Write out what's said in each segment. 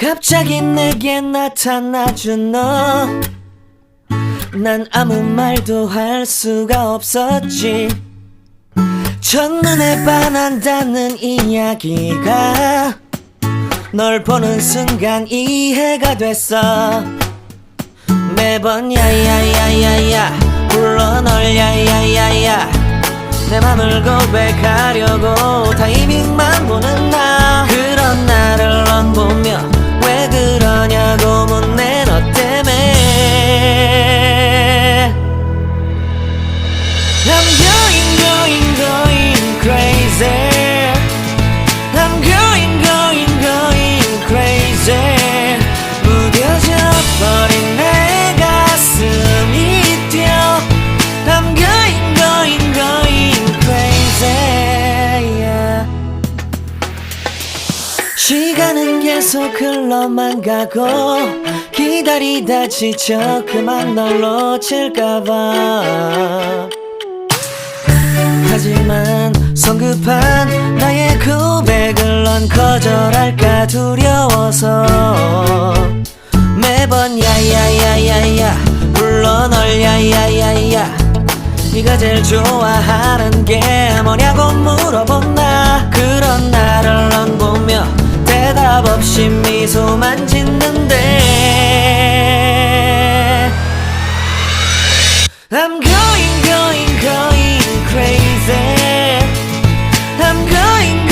갑자기 내게 나타나준 너, 난 아무 말도 할 수가 없었지. 첫눈에 반한다는 이야기가 널 보는 순간 이해가 됐어. 매번 야야야야야 불러 널 야야야야, 내 맘을 고백하려고 타이밍만 보는 나. 그런 나를 넌 보며 왜 그러냐고 묻네. 너 때문에 I'm going crazy. I'm going crazy. 무뎌져 버린 내 가슴이 뛰어. I'm going crazy, yeah. 시간은 계속 흘러만 가고 기다리다 지쳐 그만 널 놓칠까봐. 하지만 성급한 나의 고백을 넌 거절할까 두려워서 매번 야야야야야 불러 널 야야야야. 네가 제일 좋아하는 게 뭐냐고 물어본 나. 그런 나를 넌 보며 대답 없이 미소만 짓는데 I'm going crazy. I'm going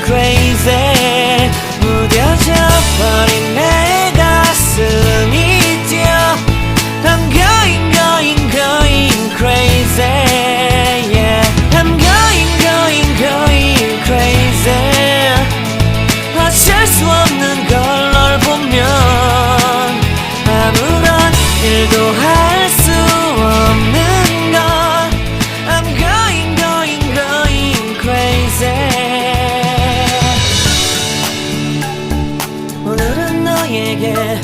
crazy. 무뎌져 버린 내 가슴이 뛰어. I'm going crazy, yeah. I'm going crazy. 어쩔 수 없는 걸 널 보면 아무런 일도 할 수 없는 걸. I'm going crazy. 오늘은 너에게